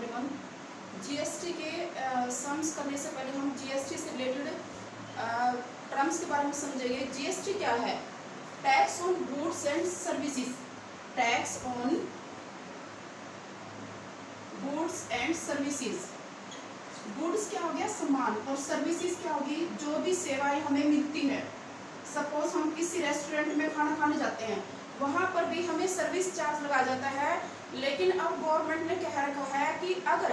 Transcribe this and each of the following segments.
Everyone. GST के sums करने से पहले हम जीएसटी से रिलेटेड टर्म्स के बारे में समझेंगे। जीएसटी क्या है? Tax on goods and services. Tax on goods and services. Goods क्या हो गया? सामान, और सर्विसेज क्या होगी? जो भी सेवाएं हमें मिलती है। सपोज हम किसी रेस्टोरेंट में खाना खाने जाते हैं, वहाँ पर भी हमें सर्विस चार्ज लगाया जाता है। लेकिन अब गवर्नमेंट ने कह रखा है कि अगर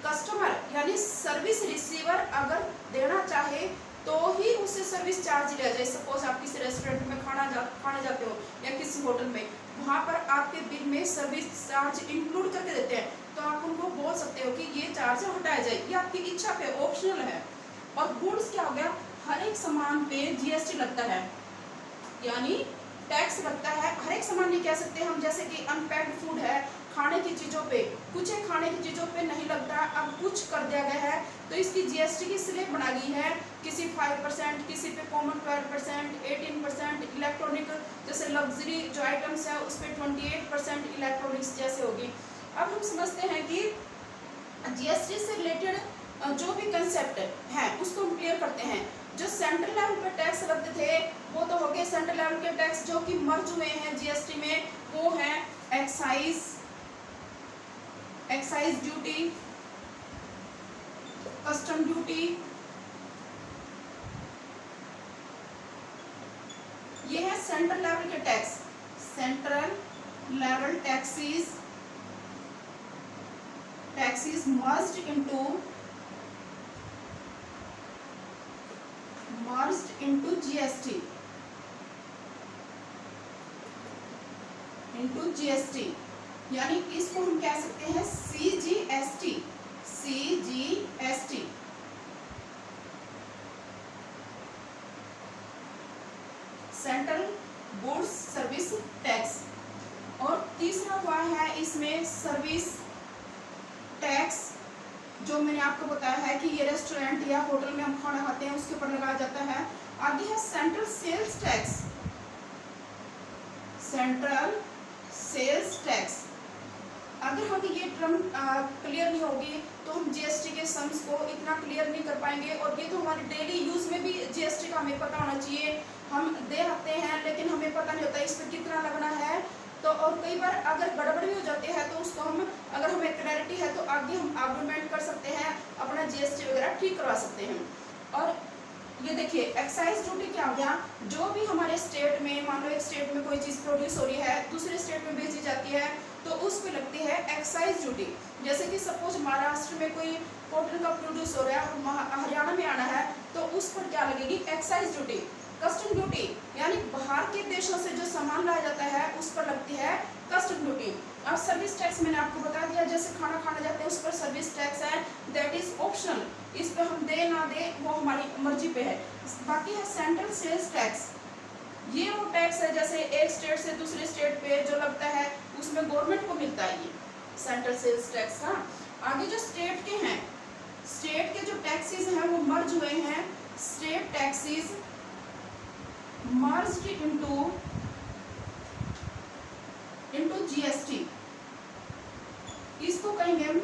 कस्टमर यानी सर्विस रिसीवर अगर देना चाहे तो ही उससे सर्विस चार्ज लिया जाए। सपोज आप किसी रेस्टोरेंट में खाने जाते हो या किसी होटल में, वहाँ पर आपके बिल में सर्विस चार्ज इंक्लूड करके देते हैं, तो आप उनको बोल सकते हो कि ये चार्ज हटाया जाए, ये आपकी इच्छा पे ऑप्शनल है। और गुड्स क्या हो गया? हर एक सामान पे जीएसटी लगता है, यानी टैक्स लगता है। हर एक सामान नहीं कह सकते हम, जैसे कि अनपैक्ड फूड है, खाने की चीज़ों पे, कुछ खाने की चीज़ों पे नहीं लगता, अब कुछ कर दिया गया है, तो इसकी जीएसटी की स्लैब बना गई है। किसी 5%, किसी पे कॉमन 12%, 18%, इलेक्ट्रॉनिक जैसे लग्जरी जो आइटम्स है उस पर 28% इलेक्ट्रॉनिक्स जैसे होगी। अब हम समझते हैं कि जीएसटी से रिलेटेड जो भी कंसेप्ट है उसको हम क्लियर करते हैं। जो सेंट्रल लेवल पे टैक्स लगते थे वो तो हो गए सेंट्रल लेवल के टैक्स जो कि मर्ज हुए हैं जीएसटी में, वो है एक्साइज ड्यूटी, कस्टम ड्यूटी, ये है सेंट्रल लेवल के tax. Central level taxes merged into GST, यानी इसको हम कह सकते हैं CGST। Central goods service tax. और तीसरा हुआ है इसमें सर्विस टैक्स, जो मैंने आपको बताया है कि ये रेस्टोरेंट या होटल में हम खाना खाते हैं उसके ऊपर लगाया जाता है। आगे है सेंट्रल सेल्स टैक्स। अगर हमें ये टर्म क्लियर नहीं होगी तो हम जीएसटी के सम्स को इतना क्लियर नहीं कर पाएंगे। और ये तो हमारे डेली यूज में भी जीएसटी का हमें पता होना चाहिए। हम दे आते हैं लेकिन हमें पता नहीं होता इस पर कितना लगना है, तो और कई बार अगर गड़बड़ भी हो जाती है तो उसको हम, अगर हमें क्लैरिटी है तो आगे हम आर्गुमेंट कर सकते हैं, अपना जीएसटी वगैरह ठीक करवा सकते हैं। और ये देखिए एक्साइज ड्यूटी क्या हो गया? जो भी हमारे स्टेट में, मान लो एक स्टेट में कोई चीज़ प्रोड्यूस हो रही है, दूसरे स्टेट में बेची जाती है, तो उस पर लगती है एक्साइज ड्यूटी। जैसे कि सपोज महाराष्ट्र में कोई कॉटन का प्रोड्यूस हो रहा है और हरियाणा में आना है, तो उस पर क्या लगेगी? Excise duty. कस्टम ड्यूटी यानी बाहर के देशों से जो सामान लाया जाता है उस पर लगती है कस्टम ड्यूटी। अब सर्विस टैक्स मैंने आपको बता दिया, जैसे खाना खाने जाते हैं उस पर सर्विस टैक्स है, दैट इज ऑप्शनल। इस पे हम दे ना दे वो हमारी मर्जी पे है। बाकी है सेंट्रल सेल्स टैक्स। ये वो टैक्स है जैसे एक स्टेट से दूसरे स्टेट पे जो लगता है उसमें गवर्नमेंट को मिलता है, ये सेंट्रल सेल्स टैक्स। हाँ, आगे जो स्टेट के हैं, स्टेट के जो टैक्सेस हैं वो मर्ज हुए हैं। State taxes merged into GST, इसको कहेंगे हम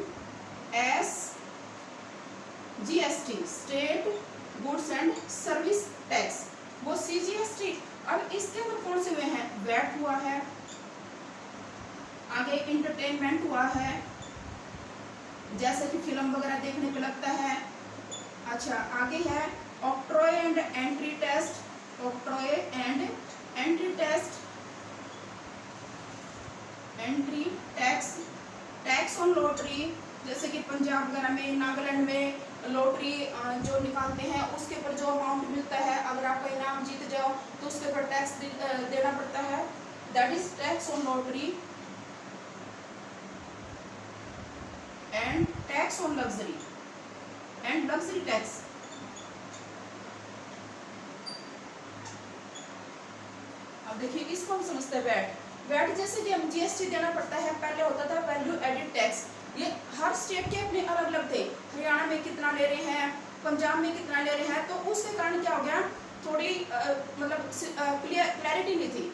SGST, state goods and service tax, वो CGST। अब इसके अंदर कौन से हुए हैं? वैट हुआ है, आगे इंटरटेनमेंट हुआ है, जैसे कि फिल्म वगैरह देखने पे लगता है। अच्छा, आगे है octroi and entry tax, tax on lottery, जैसे कि पंजाब वगैरह में, नागालैंड में लॉटरी जो निकालते हैं उसके ऊपर जो अमाउंट मिलता है, अगर आप कोई इनाम जीत जाओ तो उसके ऊपर टैक्स देना पड़ता है, that is tax on lottery. And tax on luxury tax. अब देखिए इसको हम समझते हैं वैट जैसे कि हम जीएसटी देना पड़ता है, पहले होता था वैल्यू एडेड टैक्स। ये हर स्टेट के अपने अलग अलग थे, हरियाणा में कितना ले रहे हैं, पंजाब में कितना ले रहे हैं, तो उसके कारण क्या हो गया, थोड़ी मतलब क्लैरिटी नहीं थी।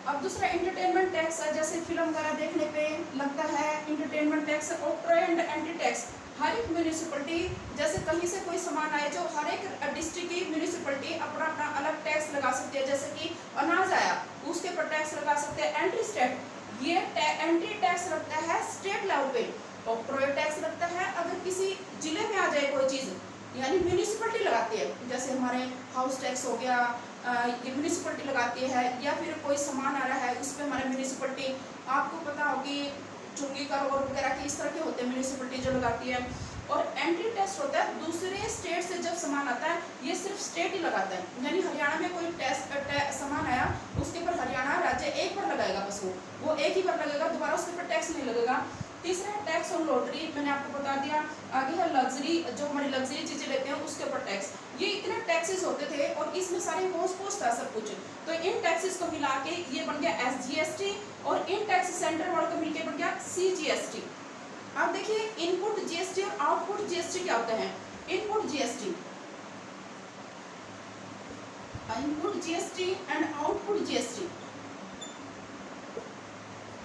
अब दूसरा इंटरटेनमेंट टैक्स है, जैसे फिल्म वगैरह देखने पे लगता है entertainment containment tax, octroi and entry tax. हर एक म्यूनिसिपलिटी, जैसे कहीं से कोई सामान आए, जो हर एक डिस्ट्रिक्ट की म्यूनिसिपलिटी अपना अपना अलग टैक्स लगा सकती है। जैसे कि अनाज आया, उसके ऊपर टैक्स लगा सकते हैं। एंटी स्टेट, ये एंटी टैक्स लगता है स्टेट लेवल पे। ऑक्ट्रॉय टैक्स लगता है अगर किसी जिले में आ जाए कोई चीज, यानी म्यूनिसिपलिटी लगाती है। जैसे हमारे हाउस टैक्स हो गया, ये म्यूनिसिपलिटी लगाती है। या फिर कोई सामान आ रहा है, उस पर हमारे म्यूनिसिपलिटी, आपको पता होगी चुंगी कर और वगैरह की इस तरह के होते हैं म्यूनिसिपलिटी जो लगाती है। और एंटी टैक्स होता है दूसरे स्टेट से जब सामान आता है, ये सिर्फ स्टेट ही लगाता है। यानी हरियाणा में कोई सामान आया, उसके ऊपर हरियाणा राज्य एक बार लगाएगा, बस वो एक ही बार लगेगा, दोबारा उसके ऊपर टैक्स नहीं लगेगा। तीसरा है टैक्स ऑन लॉटरी, मैंने आपको बता दिया। आगे है लग्जरी, जो हमारी लग्जरी चीजें लेते हैं उसके ऊपर टैक्स। ये इतने टैक्सेस होते थे और इसमें सारे होश पोस्ट था सब कुछ। तो इन टैक्सेस को मिला के ये बन गया SGST, और इन टैक्स सेंटर वालों को मिलकर बन गया CGST। अब देखिए इनपुट GST और आउटपुट GST क्या होता है। Input GST and output GST।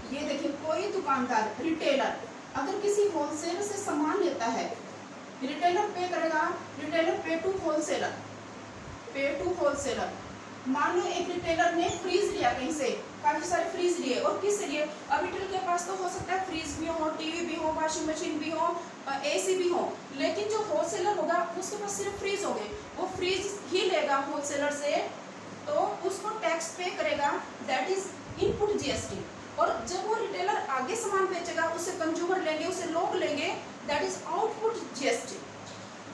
ये देखिए कोई दुकानदार, रिटेलर अगर किसी होलसेलर से सामान लेता है, रिटेलर पे करेगा, रिटेलर पे टू होलसेलर। मान लो एक रिटेलर ने फ्रीज लिया कहीं से, काफी सारे फ्रीज लिए, और किस लिए, अब रिटेलर के पास तो हो सकता है फ्रीज भी हो, टीवी भी हो, वॉशिंग मशीन भी हो, AC भी हो, लेकिन जो होलसेलर होगा उसके पास सिर्फ फ्रीज हो गए, वो फ्रीज ही लेगा होलसेलर से, तो उसको टैक्स पे करेगा, दैट इज इनपुट GST। और जब वो रिटेलर आगे सामान बेचेगा, उसे कंज्यूमर लेंगे, उसे लोग लेंगे, दैट इज आउटपुट GST।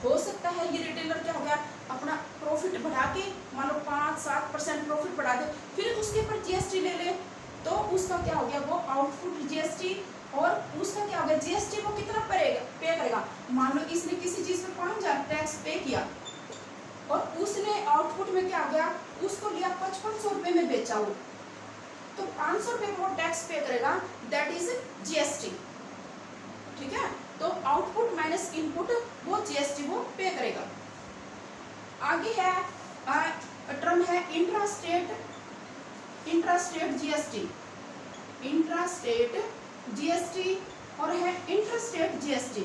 हो सकता है ये रिटेलर क्या हो गया, अपना प्रॉफिट बढ़ा के, मान लो 5-7% प्रॉफिट बढ़ा दे, फिर उसके ऊपर GST ले ले, तो उसका क्या हो गया, वो आउटपुट GST। और उसका क्या हो गया, GST वो कितना पे करेगा। मान लो इसने किसी चीज पे 5,000 टैक्स पे किया, और उसने आउटपुट में क्या हो गया, उसको लिया 5500 रुपए में बेचा वो, तो 500 रुपए वो टैक्स पे करेगा, दैट इज GST। ठीक है, तो आउटपुट माइनस इनपुट, वो GST वो पे करेगा। आगे है टर्म है इंट्रास्टेट GST, इंट्रास्टेट GST, और है इंटरस्टेट GST,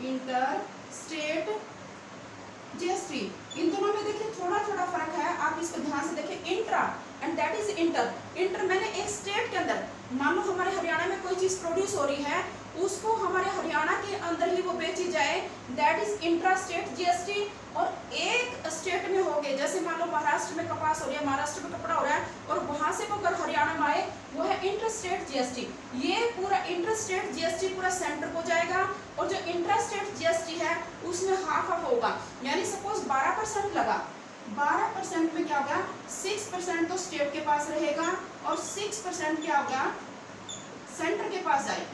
इंटरस्टेट GST। इन दोनों में देखिए थोड़ा थोड़ा फर्क है, आप इसको ध्यान से देखिए। Intra and that is inter मैंने एक स्टेट के अंदर, मान लो हमारे हरियाणा में कोई चीज प्रोड्यूस हो रही है, उसको हमारे हरियाणा के अंदर ही वो बेची जाए, that is intra state GST। और एक स्टेट में हो गए, जैसे मान लो महाराष्ट्र में कपास हो रही है, महाराष्ट्र में कपड़ा हो रहा है, और वहां से वो अगर हरियाणा में आए, वो है इंटर स्टेट GST। ये पूरा इंटर स्टेट GST पूरा सेंटर को जाएगा, और जो इंट्रा स्टेट GST है उसमें हाफ होगा, यानी सपोज 12% लगा, 12% में क्या होगा, 6% तो स्टेट के पास रहेगा, और 6% क्या होगा, सेंटर के पास जाएगा।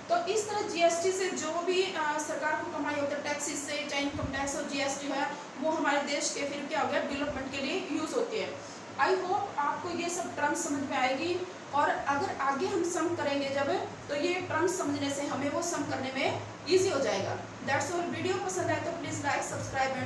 तो इस तरह GST से जो भी सरकार को कमाई होती है टैक्सेस से, चाहे इनकम टैक्स और GST है, वो हमारे देश के फिर क्या हो गया, डेवलपमेंट के लिए यूज होती है। आई होप आपको ये सब टर्म्स समझ में आएगी, और अगर आगे हम सम करेंगे जब, तो ये टर्म्स समझने से हमें वो सम करने में इजी हो जाएगा। That's all. वीडियो पसंद आए तो प्लीज लाइक, सब्सक्राइब एंड